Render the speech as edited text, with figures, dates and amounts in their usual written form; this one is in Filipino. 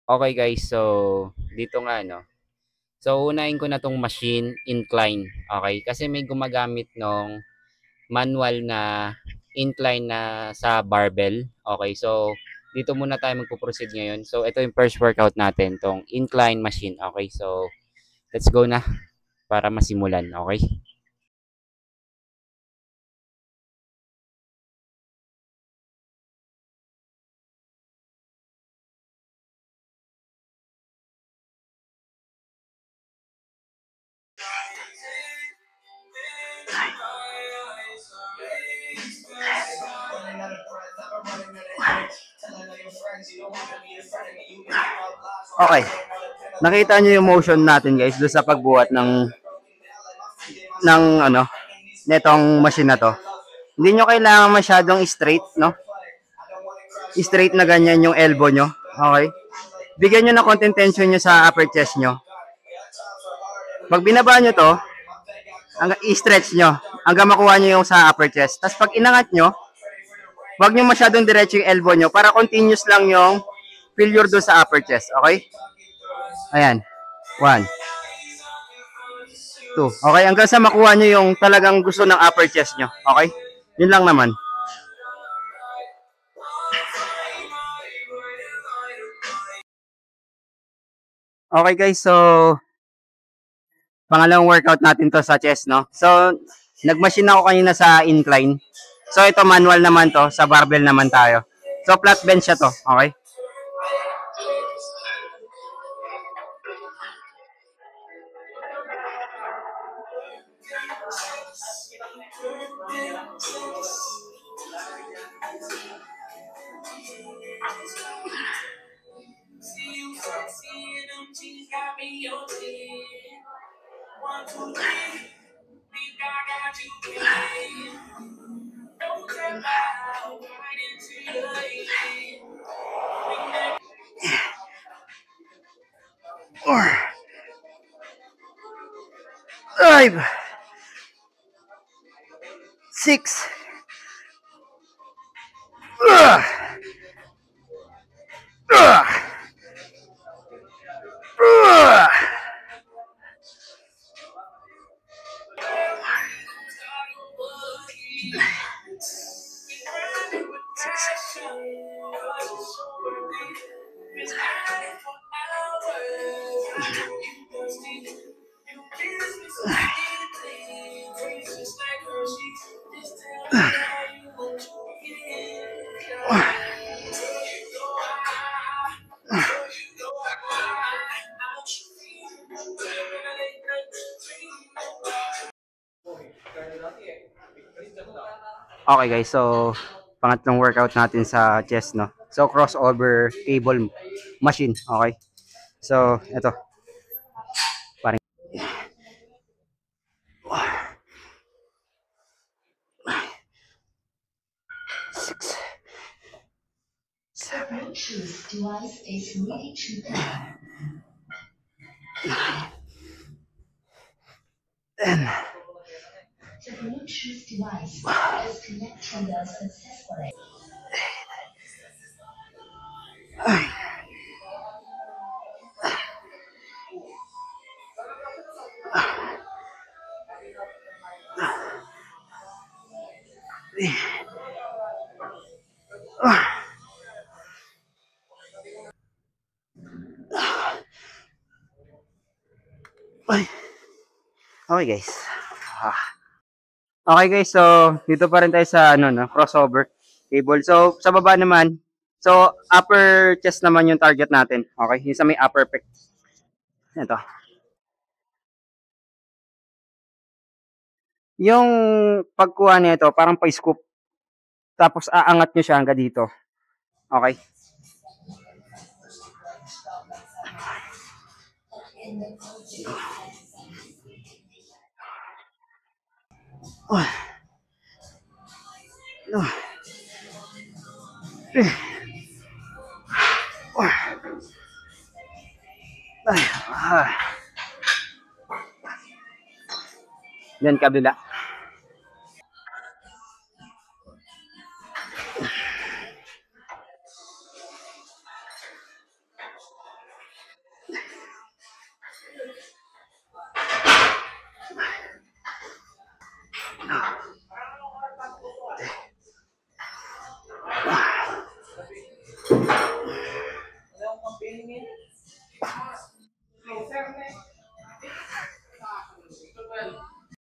Okay guys, so dito nga no. So unahin ko na tong machine incline, okay? Kasi may gumagamit nung manual na incline na sa barbell. Okay, so dito muna tayo magpo-proceed ngayon. So ito yung first workout natin, tong incline machine. Okay, so let's go na para masimulan, okay? Okay. Nakita nyo yung motion natin guys doon sa pagbuhat ng ano netong machine na to. Hindi nyo kailangan masyadong straight, no? Straight na ganyan yung elbow nyo. Okay? Bigyan nyo ng konting tension nyo sa upper chest nyo. Pag binaba nyo to, hanggang i-stretch nyo hanggang makuha nyo yung sa upper chest. Tapos pag inangat nyo, wag nyo masyadong diretso yung elbow nyo para continuous lang yung failure doon sa upper chest. Okay? Ayan. 1, 2. Okay, hanggang sa makuha nyo yung talagang gusto ng upper chest nyo. Okay? Yun lang naman. Okay guys, so pangalawang workout natin to sa chest, no? So, nag-machine ako kanina sa incline. So, ito manual naman to. Sa barbell naman tayo. So, flat bench siya to. Okay? Five, 6, uh, uh, uh. Okay guys, so pangatlong workout natin sa chest, no? So crossover cable machine, okay? So ito, parang 6, 7, 10. The Bluetooth device is connected successfully. Okay guys. Okay guys, so dito pa rin tayo sa ano no, crossover cable. So sa baba naman, so upper chest naman yung target natin. Okay, yung sa may upper pec. Ito. Yung pagkuha nito, parang pa-scoop. Tapos aangat nyo siya hanggang dito. Okay. Oh. Oh. Oh. Ay. Yan kabila.